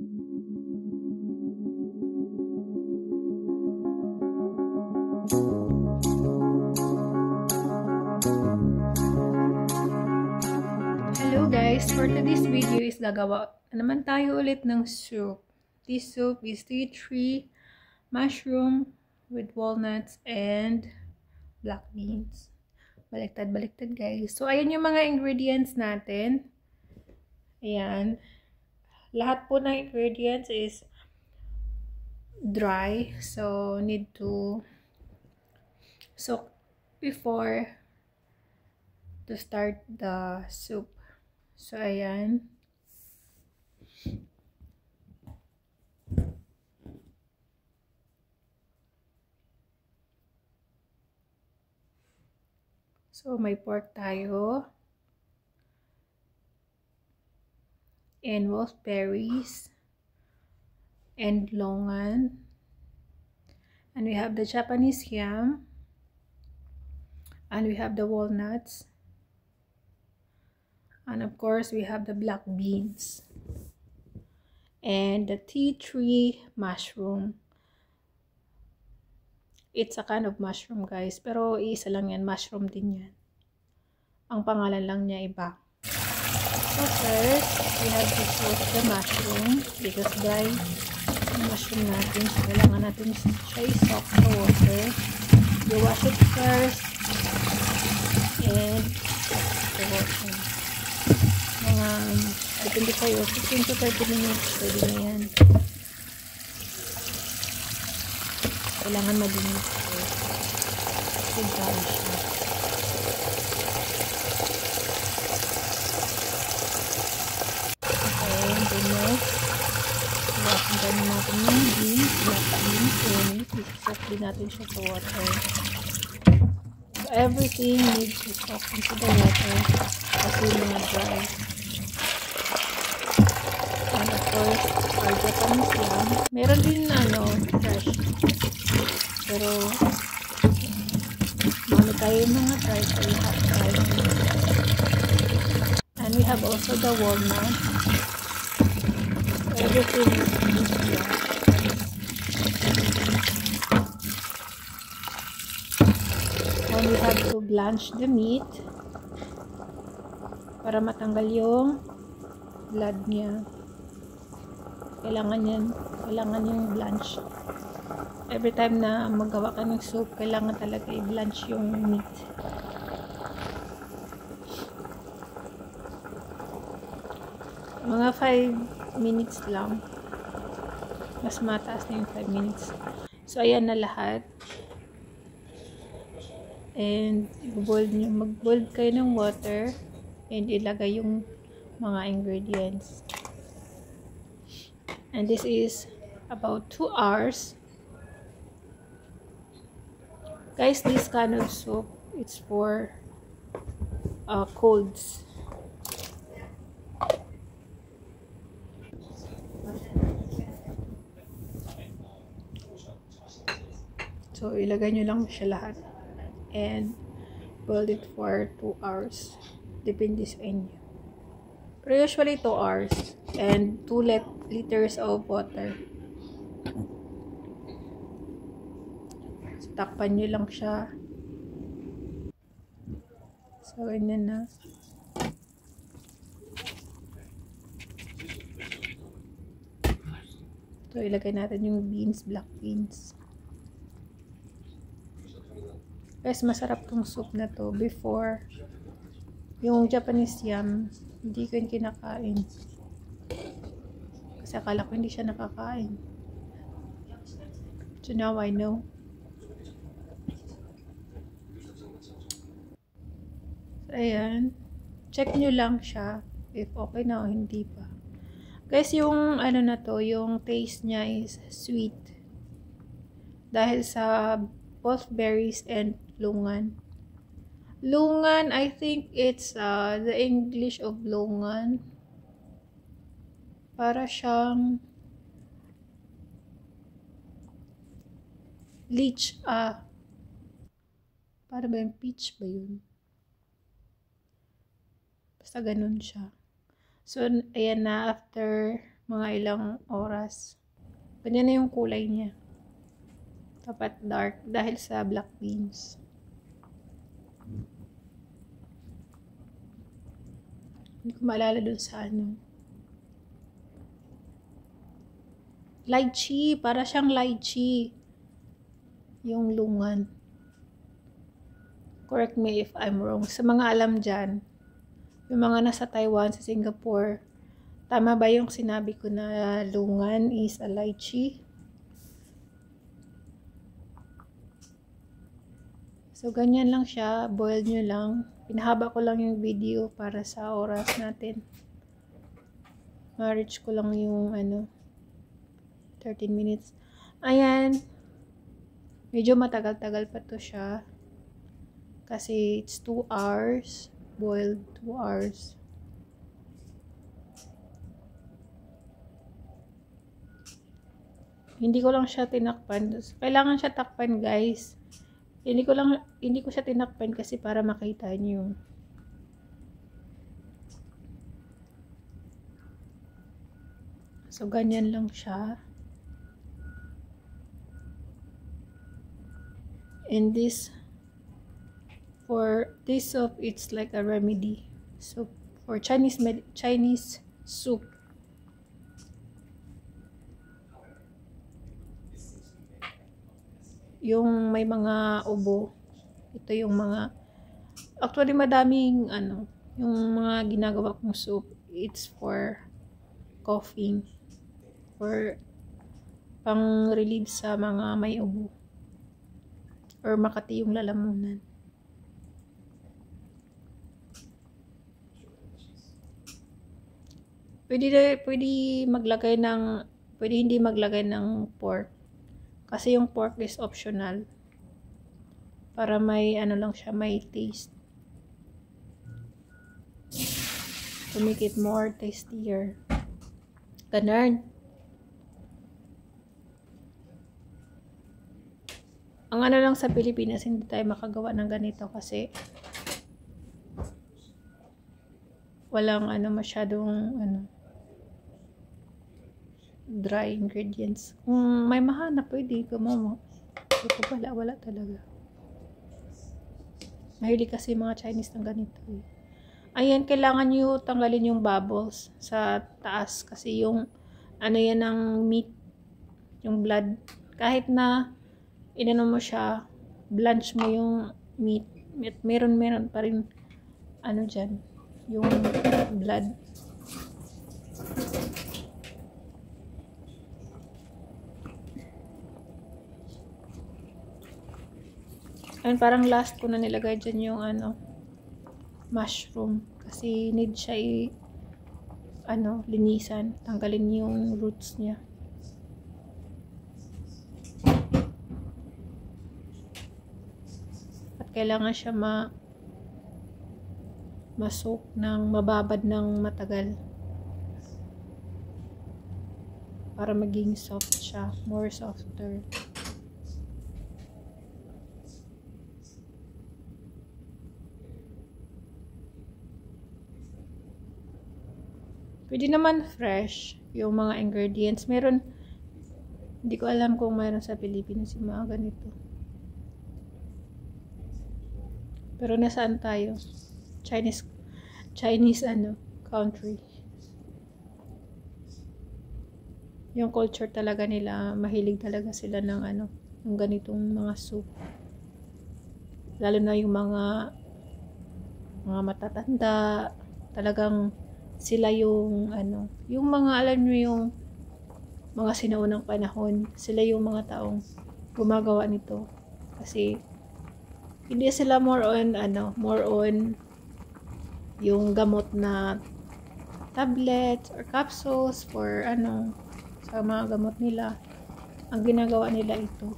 Hello guys, for today's video is gagawa naman tayo ulit ng soup. This soup is tea tree, mushroom with walnuts and black beans. Baliktad-baliktad guys. So ayan yung mga ingredients natin. Ayan. Lahat po ng ingredients is dry. So need to soak before to start the soup. So ayan. So may pork tayo. And wolfberries. And longan. And we have the Japanese yam. And we have the walnuts. And of course, we have the black beans. And the tea tree mushroom. It's a kind of mushroom guys. Pero iisa lang yan. Mushroom din yan. Ang pangalan lang niya iba. So first, we have to soak the mushroom. Because dry yung mushroom natin. So kailangan natin siya i-soak sa water. You wash it first. And the water. Mga depende kayo 15 to 30 minutes pwede na yan. Kailangan malinis ko siguro siya. Okay, then next wasin din natin yung beans, black beans, and isasok din natin siya sa water. So everything needs to soak into the water kasi mga dry. And of course, for Japanese yam, meron din fresh. Pero, marami tayo mga try, so you have to try them. And we have also the walnut. So everything is washed. And we have to blanch the meat para matanggal yung blood niya. Kailangan yung blanch. Every time na magawa ka ng soup, kailangan talaga i-blanch yung meat. Mga 5 minutes lang. Mas mataas na yung 5 minutes. So, ayan na lahat. And, mag-boil kayo ng water and ilagay yung mga ingredients. And this is about 2 hours. Guys, this kind of soup, it's for colds. So, ilagay nyo lang siya lahat. And, boil it for 2 hours. Depende sa inyo. Pero usually 2 hours. And 2 liters of water. So, takpan nyo lang siya. So, ganyan na. So, ilagay natin yung beans, black beans. Guys, masarap tong soup na to. Before, yung Japanese yam, hindi ko yung kinakain. Kasi akala ko hindi siya nakakain. So now I know. So, ayan. Check nyo lang siya if okay na o hindi pa. Guys, yung na to, yung taste niya is sweet. Dahil sa wolfberries and longan. Longan, I think it's the English of longan. Para siyang leech. Para ba yung peach ba yun? Basta ganun siya. So, ayan na, after mga ilang oras. Ganyan na yung kulay niya. Dapat dark dahil sa black beans. Hindi ko maalala dun sa ano. Lychee. Para siyang lychee. Yung lungan. Correct me if I'm wrong. Sa mga alam dyan, yung mga nasa Taiwan, sa Singapore, tama ba yung sinabi ko na lungan is a lychee? So, ganyan lang siya. Boil nyo lang. Pinahaba ko lang yung video para sa oras natin. Ma-reach ko lang yung 13 minutes. Ayan. Medyo matagal-tagal pa to siya. Kasi it's 2 hours. Boiled 2 hours. Hindi ko lang siya tinakpan. Kailangan siya takpan, guys. Hindi ko siya tinakpan kasi para makita niyo. So, ganyan lang siya. And for this soup, it's like a remedy. So, for Chinese soup. Yung may mga ubo. Ito yung mga, actually madaming yung mga ginagawa kong soup. It's for coughing. For pang-relieve sa mga may ubo. Or makati yung lalamunan. Pwede hindi maglagay ng pork. Kasi yung pork is optional. Para may lang siya, may taste. To make it more tastier. Ganun. Ang lang sa Pilipinas, hindi tayo makagawa ng ganito kasi walang masyadong dry ingredients. Kung may mahanap, pwede gumawa. Ito pala, wala talaga. Mahilig kasi mga Chinese ng ganito. Ayan, kailangan nyo tanggalin yung bubbles sa taas. Kasi yung, yan ng meat, yung blood. Kahit na, mo siya, blanch mo yung meat. Meron pa rin, dyan, yung blood. And parang last ko na nilagay dyan yung mushroom. Kasi need siya linisan. Tanggalin yung roots niya. At kailangan siya ma-soak ng mababad ng matagal. Para maging soft siya. More softer. Pwede naman fresh yung mga ingredients. Meron, hindi ko alam kung mayroon sa Pilipinas yung mga ganito. Pero nasaan tayo? Chinese country. Yung culture talaga nila, mahilig talaga sila ng ng ganitong mga soup. Lalo na yung mga matatanda, talagang sila yung yung mga alam nyo yung mga sinaunang panahon, sila yung mga taong gumagawa nito. Kasi hindi sila more on yung gamot na tablets or capsules for sa mga gamot nila. Ang ginagawa nila ito,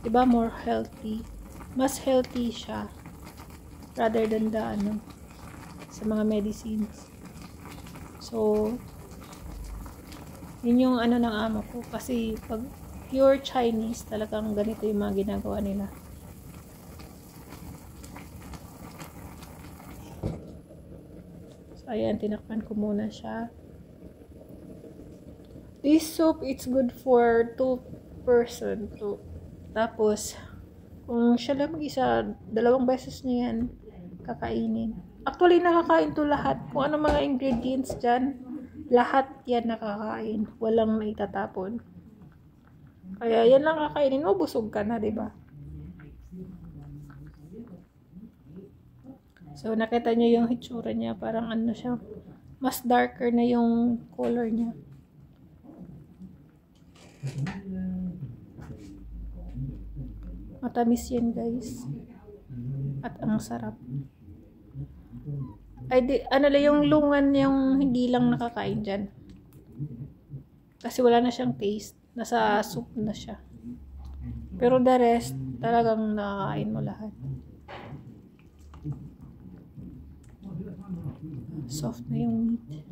'di ba, more healthy. Mas healthy siya rather than the sa mga medicines. So, yun yung ng amo ko. Kasi, pag pure Chinese, talagang ganito yung mga ginagawa nila. So, ayan, tinakpan ko muna siya. This soup, it's good for 2 person to. Tapos, kung siya lang mag-isa, 2 beses niya yan kakainin. Actually, nakakain to lahat. Kung ano mga ingredients dyan, lahat yan nakakain. Walang naitatapon. Kaya yan lang kakainin mo, busog ka na, diba? So, nakita nyo yung hitsura niya. Parang ano siya, mas darker na yung color niya. Matamis yan, guys. At ang sarap. Ay, ano lang yung lungan yung hindi lang nakakain dyan. Kasi wala na siyang taste. Nasa soup na siya. Pero the rest, talagang nakakain mo lahat. Soft na yung meat.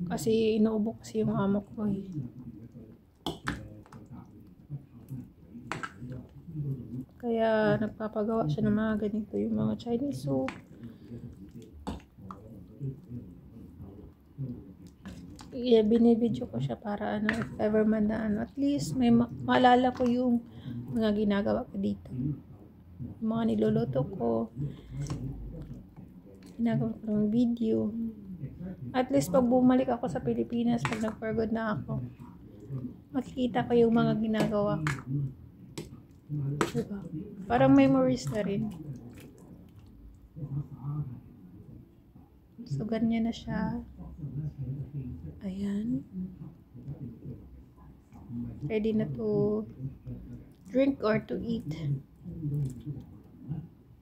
Kasi inuubo kasi yung amo ko eh. Kaya nagpapagawa siya ng mga ganito, yung mga Chinese soup. Binibidyo ko siya para ano, if ever man na ano, at least may maalala ko yung mga ginagawa ko dito. Yung mga niluluto ko. Ginagawa ko ng video. At least pag bumalik ako sa Pilipinas, pag nag-for good na ako, makikita ko yung mga ginagawa ko. Diba? Parang memories na rin. So, ganyan na siya. Ayan. Ready na to drink or to eat.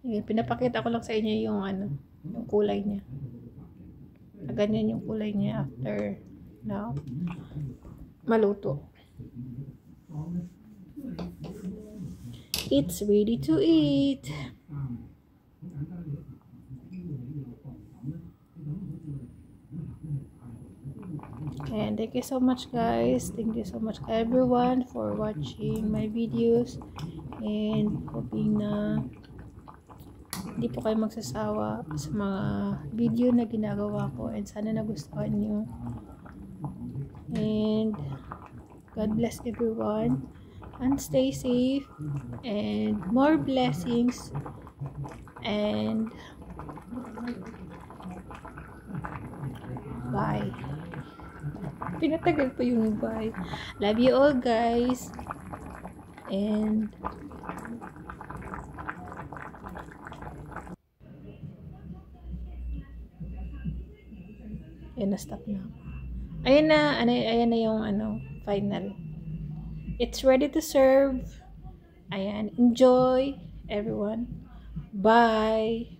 Ayan, pinapakita ko lang sa inyo yung ano, yung kulay niya. Ganyan yung kulay niya after now maluto. It's ready to eat. And thank you so much, guys. Thank you so much everyone for watching my videos, and hoping na hindi po kayo magsasawa sa mga video na ginagawa ko, and sana nagustuhan nyo. And God bless everyone, and stay safe, and more blessings, and bye. Pinatagal pa yung bye. Love you all, guys. And ayan, na-stop na. Ayan na yung ano, final. It's ready to serve. Ayan, enjoy everyone. Bye.